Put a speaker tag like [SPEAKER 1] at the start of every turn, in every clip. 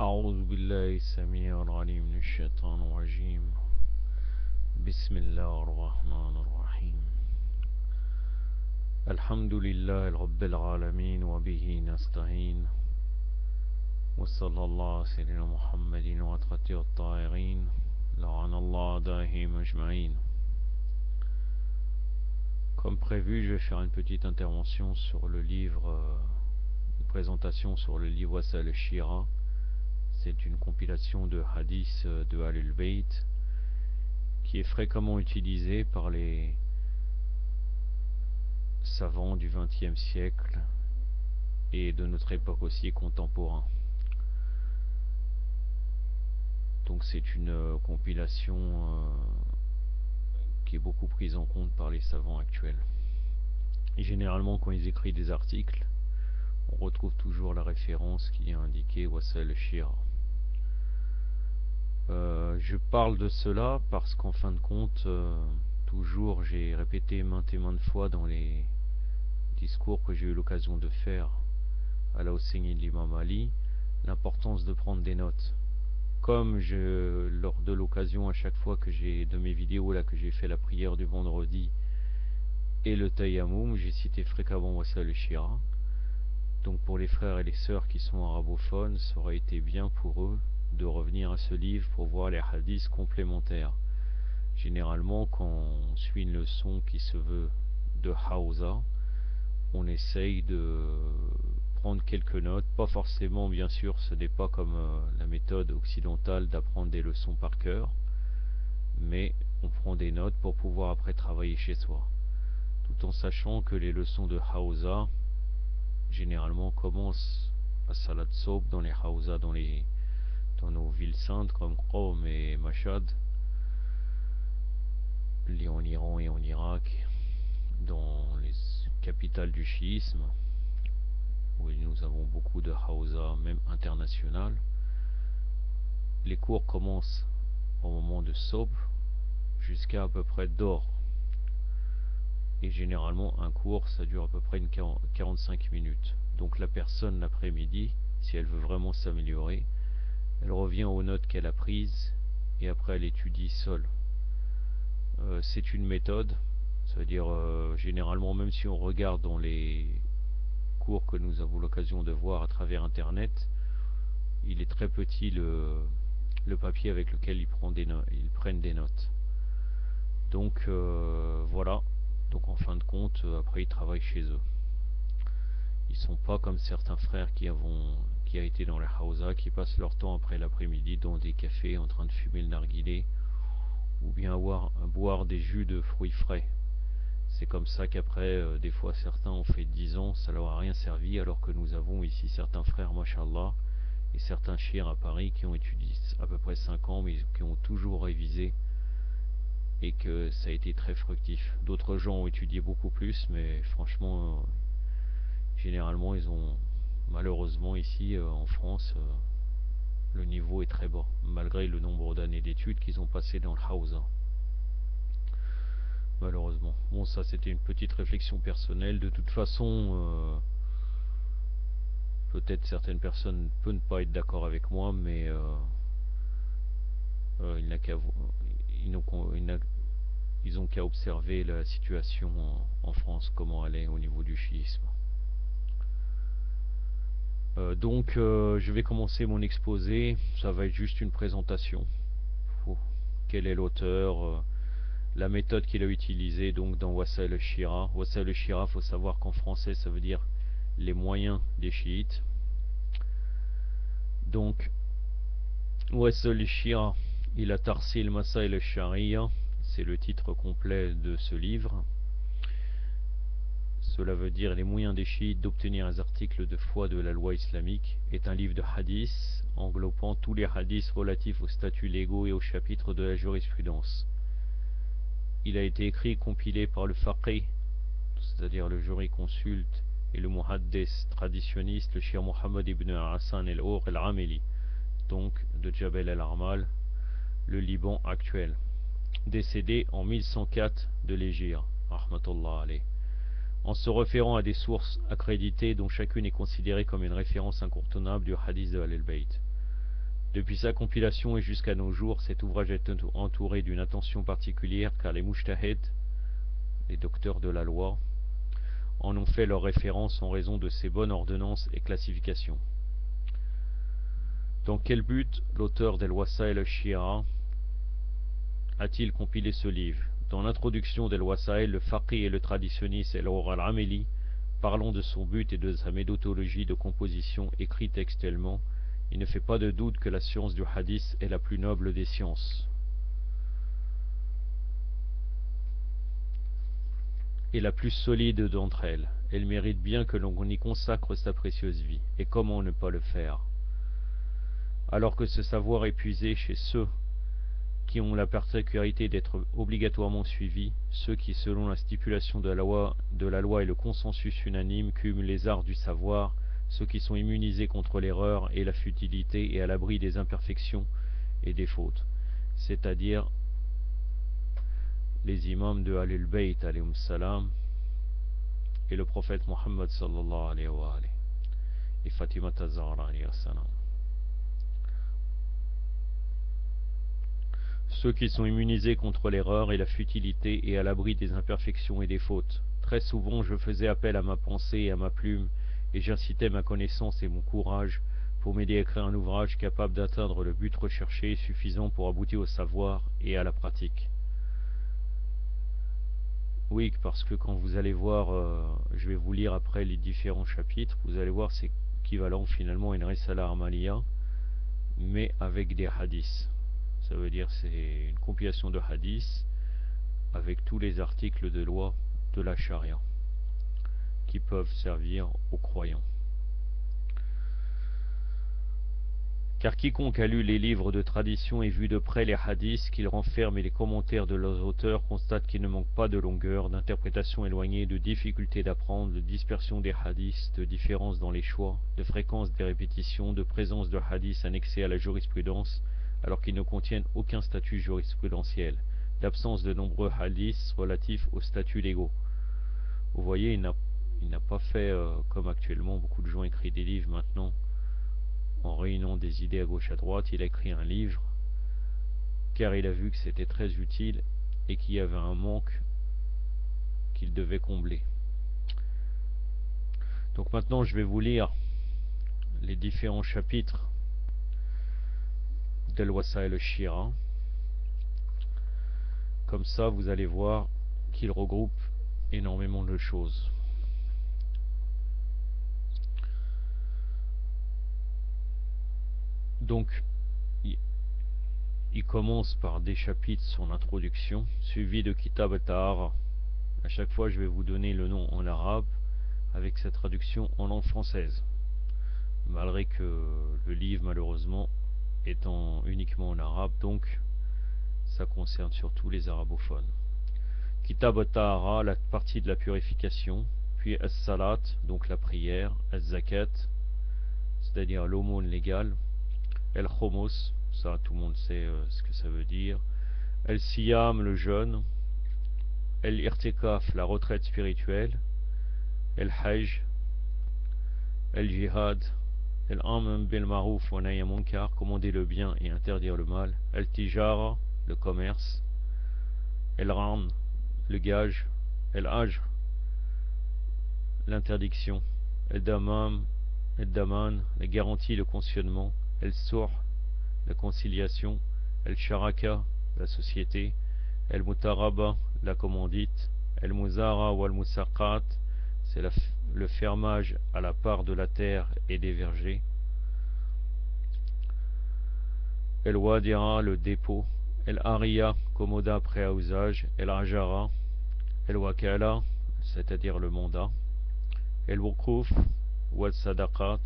[SPEAKER 1] أعوذ بالله السميع العليم من الشيطان الرجيم. بسم الله الرحمن الرحيم. الحمد لله رب العالمين وبه نستعين، وصلى الله على سيدنا محمد وعلى الطاهرين، لعن الله أعدائهم أجمعين. Comme prévu, je vais faire une petite intervention sur le livre, une présentation sur le livre Wasal al-Shira. C'est une compilation de hadiths de Ahl-al-Bayt qui est fréquemment utilisé par les savants du XXe siècle et de notre époque aussi contemporain. Donc c'est une compilation qui est beaucoup prise en compte par les savants actuels. Et généralement quand ils écrivent des articles, on retrouve toujours la référence qui est indiquée Wasal al-Shira. Je parle de cela parce qu'en fin de compte, toujours j'ai répété maintes et maintes fois dans les discours que j'ai eu l'occasion de faire à la Hosseini de l'Imam Ali, l'importance de prendre des notes. Comme lors de l'occasion, à chaque fois que j'ai de mes vidéos là que j'ai fait la prière du vendredi et le Tayammum, j'ai cité fréquemment Wasal al-Shira. Donc pour les frères et les sœurs qui sont arabophones, ça aurait été bien pour eux de revenir à ce livre pour voir les hadiths complémentaires. Généralement, quand on suit une leçon qui se veut de Hausa, on essaye de prendre quelques notes. Pas forcément, bien sûr, ce n'est pas comme la méthode occidentale d'apprendre des leçons par cœur, mais on prend des notes pour pouvoir après travailler chez soi. Tout en sachant que les leçons de Hausa, généralement, commencent à Salat Sob dans les Hausa, dans nos villes saintes comme Qom et Mashhad, en Iran et en Irak, dans les capitales du chiisme, où nous avons beaucoup de Hausa, même international. Les cours commencent au moment de Sob jusqu'à peu près d'or. Et généralement, un cours, ça dure à peu près 45 minutes. Donc la personne, l'après-midi, si elle veut vraiment s'améliorer, elle revient aux notes qu'elle a prises et après elle étudie seule. C'est une méthode, ça veut dire généralement, même si on regarde dans les cours que nous avons l'occasion de voir à travers internet, il est très petit le papier avec lequel ils prennent des notes. Donc voilà, donc en fin de compte, après ils travaillent chez eux. Ils sont pas comme certains frères qui a été dans les Hausa, qui passent leur temps après l'après-midi dans des cafés en train de fumer le narguilé ou bien boire des jus de fruits frais. C'est comme ça qu'après, des fois certains ont fait 10 ans, ça leur a rien servi, alors que nous avons ici certains frères, mashallah, et certains chirs à Paris qui ont étudié à peu près 5 ans, mais qui ont toujours révisé, et que ça a été très fructif. D'autres gens ont étudié beaucoup plus, mais franchement, généralement, ils ont, malheureusement ici en France, le niveau est très bas, malgré le nombre d'années d'études qu'ils ont passé dans le Hausa. Malheureusement. Bon, ça c'était une petite réflexion personnelle. De toute façon, peut-être certaines personnes peuvent ne pas être d'accord avec moi, mais ils ont qu'à observer la situation en France, comment elle est au niveau du chiisme. Donc, je vais commencer mon exposé. Ça va être juste une présentation. Quel est l'auteur, la méthode qu'il a utilisée donc dans Wasal al-Shira. Wasal al-Shira, faut savoir qu'en français ça veut dire les moyens des chiites. Donc Wasal al-Shira ila Tarsil Masail al-Sharia, c'est le titre complet de ce livre. Cela veut dire les moyens des chiites d'obtenir les articles de foi de la loi islamique, est un livre de hadiths englobant tous les hadiths relatifs aux statuts légaux et aux chapitres de la jurisprudence. Il a été écrit et compilé par le faqih, c'est-à-dire le jurisconsulte, et le muhaddis traditionniste, le Cheikh Mohammed ibn Hassan el-Our el-Amili, donc de Jabal el-Armal, le Liban actuel, décédé en 1104 de l'Hégire, rahmatullah alayh, en se référant à des sources accréditées dont chacune est considérée comme une référence incontournable du hadith de Ahl al-Bayt. Depuis sa compilation et jusqu'à nos jours, cet ouvrage est entouré d'une attention particulière car les mujtahid, les docteurs de la loi, en ont fait leur référence en raison de ses bonnes ordonnances et classifications. Dans quel but l'auteur d'Al-Wasail al-Shia a-t-il compilé ce livre? Dans l'introduction d'Al-Wasail, le faqih et le traditionniste El-Or al-Ameli, parlant de son but et de sa méthodologie de composition écrite textuellement, il ne fait pas de doute que la science du hadith est la plus noble des sciences et la plus solide d'entre elles. Elle mérite bien que l'on y consacre sa précieuse vie. Et comment ne pas le faire? Alors que ce savoir est puisé chez ceux qui ont la particularité d'être obligatoirement suivis, ceux qui, selon la stipulation de la loi et le consensus unanime, cumulent les arts du savoir, ceux qui sont immunisés contre l'erreur et la futilité et à l'abri des imperfections et des fautes, c'est-à-dire les imams de Ahlul Bayt alayhim salam et le prophète Mohammed sallallahu alayhi wa alayhi et Fatima Zahra alayhi salam. Ceux qui sont immunisés contre l'erreur et la futilité et à l'abri des imperfections et des fautes. Très souvent je faisais appel à ma pensée et à ma plume et j'incitais ma connaissance et mon courage pour m'aider à écrire un ouvrage capable d'atteindre le but recherché et suffisant pour aboutir au savoir et à la pratique. Oui, parce que quand vous allez voir, je vais vous lire après les différents chapitres, vous allez voir c'est équivalent finalement à une Risala Amaliya, mais avec des hadiths. Ça veut dire c'est une compilation de hadiths avec tous les articles de loi de la charia qui peuvent servir aux croyants. Car quiconque a lu les livres de tradition et vu de près les hadiths qu'ils renferment et les commentaires de leurs auteurs constate qu'il ne manque pas de longueur, d'interprétation éloignée, de difficulté d'apprendre, de dispersion des hadiths, de différence dans les choix, de fréquence des répétitions, de présence de hadiths annexés à la jurisprudence alors qu'ils ne contiennent aucun statut jurisprudentiel, d'absence de nombreux hadiths relatifs aux statuts légaux. Vous voyez, il n'a pas fait comme actuellement, beaucoup de gens écrivent des livres maintenant, en réunissant des idées à gauche à droite. Il a écrit un livre, car il a vu que c'était très utile et qu'il y avait un manque qu'il devait combler. Donc maintenant je vais vous lire les différents chapitres d'Al-Wasail al-Shia. Comme ça vous allez voir qu'il regroupe énormément de choses. Donc il commence par des chapitres sur l'introduction, suivi de Kitab al-Tahara. À chaque fois je vais vous donner le nom en arabe avec sa traduction en langue française, malgré que le livre malheureusement étant uniquement en arabe, donc ça concerne surtout les arabophones. Kitab al-Tahara, la partie de la purification, puis as-salat, donc la prière, az-zakat, c'est-à-dire l'aumône légale, el-khomos, ça tout le monde sait ce que ça veut dire, el-siyam, le jeûne, el-irtikaf, la retraite spirituelle, el-hajj, el-jihad, el-amr bil ma'ruf wa nahy anil munkar, commander le bien et interdire le mal, el-tijara, le commerce, el-ran, le gage, el-ajr, l'interdiction, el-daman, la garantie, le cautionnement, el-sur, la conciliation, el-sharaka, la société, el-mutaraba, la commandite, el-muzara ou el-musaqat, c'est le fermage à la part de la terre et des vergers, el-wadira, le dépôt, el-ariya, commoda prêt à usage, el-ajara, el-wakala, c'est-à-dire le mandat, el-wukuf, ou el-sadaqat,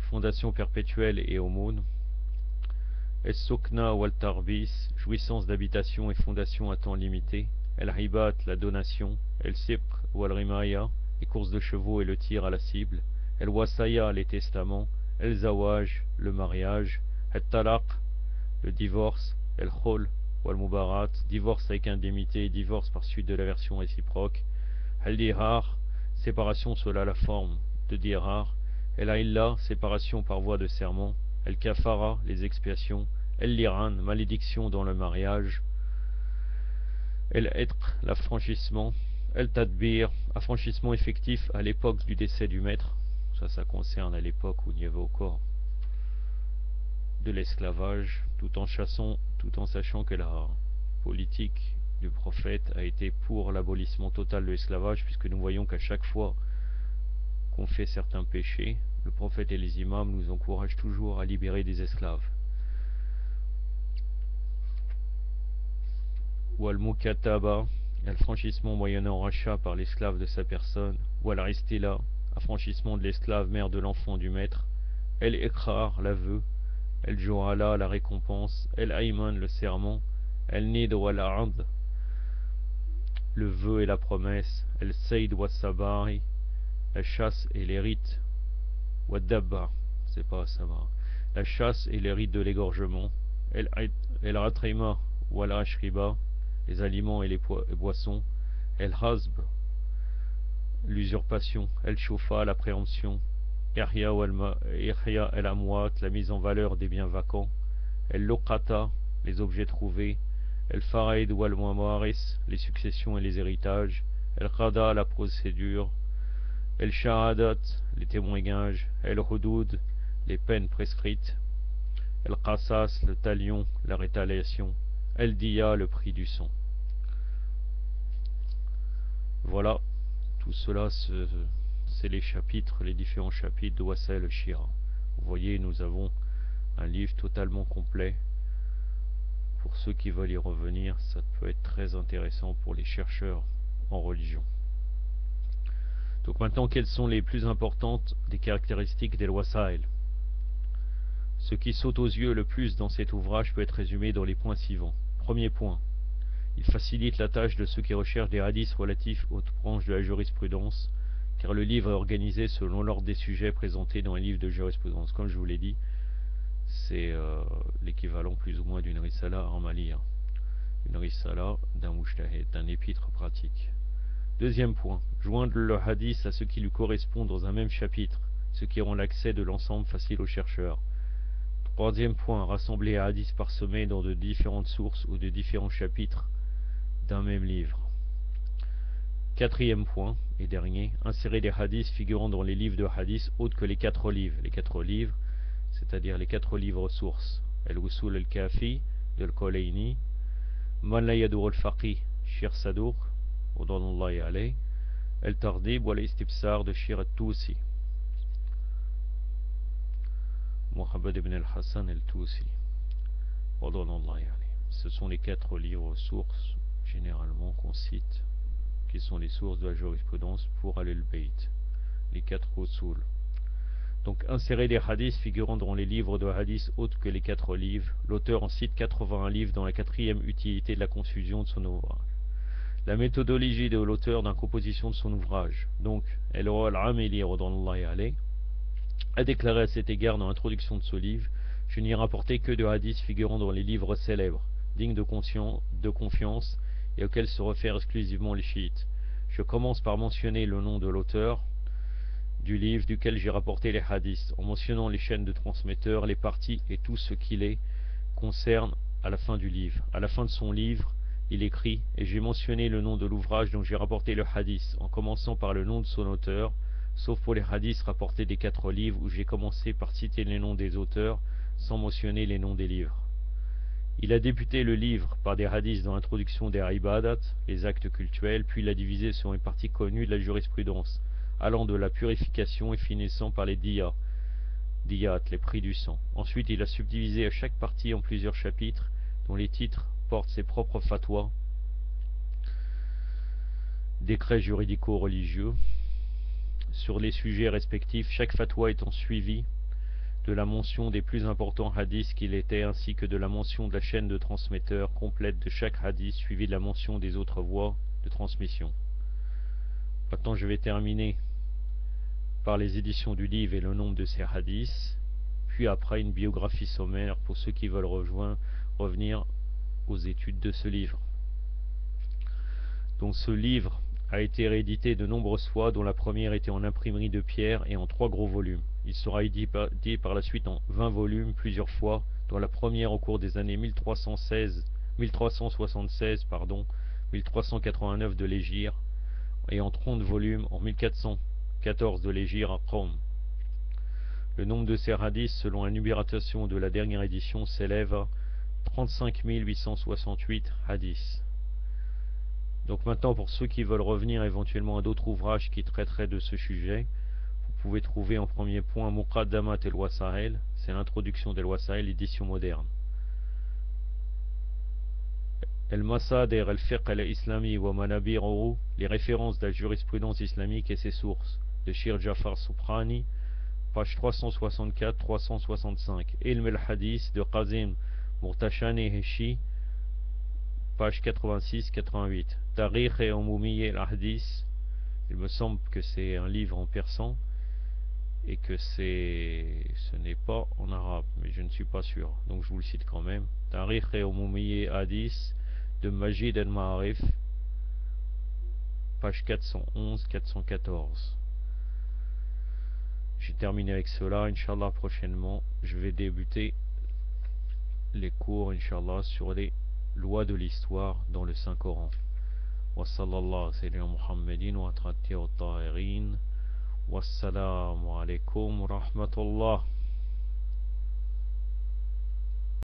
[SPEAKER 1] fondation perpétuelle et aumône, el-sukna ou el-tarbis, jouissance d'habitation et fondation à temps limité, el-hibat, la donation, el-sibq ou el-rimaya, les courses de chevaux et le tir à la cible, el-wasaya, les testaments, el-zawaj, le mariage, el-talaq, le divorce, el-khol ou el-mubarat, divorce avec indemnité, divorce par suite de l'aversion réciproque, el-dihar, séparation selon la forme de dihar, el-aïlla, séparation par voie de serment, El-Kafara, les expiations, El-Liran, malédiction dans le mariage, El-Etr, l'affranchissement, El-Tadbir, affranchissement effectif à l'époque du décès du maître. Ça concerne à l'époque où il y avait encore de l'esclavage, tout en sachant que la politique du prophète a été pour l'abolissement total de l'esclavage, puisque nous voyons qu'à chaque fois qu'on fait certains péchés, le prophète et les imams nous encouragent toujours à libérer des esclaves. Ou al-Mukataba, affranchissement moyennant rachat par l'esclave de sa personne, ou al-Ristila, affranchissement de l'esclave mère de l'enfant du maître, el-Iqrar, l'aveu, el-Juhala, la récompense, el-Ayman, le serment, el-Nid wa al-Ard, le vœu et la promesse, el-Sayd wa Sabari, la chasse et les rites, wa Dabba, c'est pas Sabah, la chasse et les rites de l'égorgement, el-Ratrima wa al-Ashriba, les aliments et les boissons, el-Hazb, l'usurpation, el-Shofa, la préemption, Ihya el-Amwat, la mise en valeur des biens vacants, el-Luqata, les objets trouvés, el-Faraid ou al-Muamaris, les successions et les héritages, el-Qada, la procédure, el-Shahadat, les témoignages, el-Hudud, les peines prescrites, el-Qasas, le talion, la rétaliation, el-Diya, le prix du sang. Voilà, tout cela c'est les chapitres, les différents chapitres de Wasail al-Shira. Vous voyez, nous avons un livre totalement complet. Pour ceux qui veulent y revenir, ça peut être très intéressant pour les chercheurs en religion. Donc maintenant, quelles sont les plus importantes des caractéristiques des Wasail? Ce qui saute aux yeux le plus dans cet ouvrage peut être résumé dans les points suivants. Premier point, il facilite la tâche de ceux qui recherchent des hadiths relatifs aux branches de la jurisprudence, car le livre est organisé selon l'ordre des sujets présentés dans les livres de jurisprudence. Comme je vous l'ai dit, c'est l'équivalent plus ou moins d'une risala en Mali, une risala d'un mujtahid, d'un épître pratique. Deuxième point, joindre le hadith à ceux qui lui correspondent dans un même chapitre, ce qui rend l'accès de l'ensemble facile aux chercheurs. Troisième point, rassembler un hadith parsemé dans de différentes sources ou de différents chapitres d'un même livre. Quatrième point, et dernier, insérer des hadiths figurant dans les livres de hadith autres que les 4 livres. Les 4 livres, c'est-à-dire les 4 livres sources. El-Usul al-Kafi, de Al-Kolayni, Man la yadur al-Faqih, Shir Sadouk, Odanullahi alayh, El-Tardib wa al-Istibsar de Shir al-Tusi, Muhammad ibn al-Hassan al-Tusi, Odanullahi alayh. Ce sont les 4 livres sources, généralement, qu'on cite, qui sont les sources de la jurisprudence pour Al-Bayt, les 4 usul. Donc insérer des hadiths figurant dans les livres de hadiths autres que les 4 livres. L'auteur en cite 81 livres dans la 4e utilité de la confusion de son ouvrage. La méthodologie de l'auteur dans la composition de son ouvrage. Donc, El-Ra al-Amili radhiyallahu alayh a déclaré à cet égard dans l'introduction de ce livre: je n'y ai rapporté que de hadiths figurant dans les livres célèbres, dignes de confiance et auxquels se réfèrent exclusivement les chiites. Je commence par mentionner le nom de l'auteur du livre duquel j'ai rapporté les hadiths, en mentionnant les chaînes de transmetteurs, les parties et tout ce qui les concerne à la fin du livre. À la fin de son livre, il écrit: et j'ai mentionné le nom de l'ouvrage dont j'ai rapporté le hadith, en commençant par le nom de son auteur, sauf pour les hadiths rapportés des 4 livres où j'ai commencé par citer les noms des auteurs sans mentionner les noms des livres. Il a débuté le livre par des hadiths dans l'introduction des ibadat, les actes cultuels, puis il a divisé sur les parties connues de la jurisprudence, allant de la purification et finissant par les diyat, les prix du sang. Ensuite, il a subdivisé à chaque partie en plusieurs chapitres, dont les titres portent ses propres fatwas, décrets juridico-religieux, sur les sujets respectifs, chaque fatwa étant suivi de la mention des plus importants hadiths qu'il était, ainsi que de la mention de la chaîne de transmetteurs complète de chaque hadith, suivi de la mention des autres voies de transmission. Maintenant, je vais terminer par les éditions du livre et le nombre de ces hadiths, puis après une biographie sommaire pour ceux qui veulent revenir aux études de ce livre. Donc ce livre a été réédité de nombreuses fois, dont la première était en imprimerie de pierre et en 3 gros volumes. Il sera édité par la suite en 20 volumes plusieurs fois, dont la première au cours des années 1376 1389 de l'Hégire, et en 30 volumes en 1414 de l'Hégire à Rome. Le nombre de ces hadiths, selon la numération de la dernière édition, s'élève à 35 868 hadiths. Donc maintenant, pour ceux qui veulent revenir éventuellement à d'autres ouvrages qui traiteraient de ce sujet, vous pouvez trouver en premier point Muqaddamat el-Wasa'il, c'est l'introduction d'El-Wasa'il, édition moderne. El-Masadir el-Fiqh al-Islami wa Manabiruhu, les références de la jurisprudence islamique et ses sources, de Shir Jafar Soubrani, page 364-365. Ilm el-Hadith de Qazim Murtashani Heshi, page 86-88. Tarikh et Umumiyya al-Hadith, il me semble que c'est un livre en persan et que ce n'est pas en arabe, mais je ne suis pas sûr, donc je vous le cite quand même. Tarikh et Umumiyya Hadith de Majid al-Ma'arif, page 411-414. J'ai terminé avec cela. Inch'Allah, prochainement je vais débuter les cours, Inch'Allah, sur les lois de l'histoire dans le Saint-Coran. Wa sallallahu sayyidina Muhammadin wa atrati wa tahirin. Wassalamu alaikum wa rahmatullah.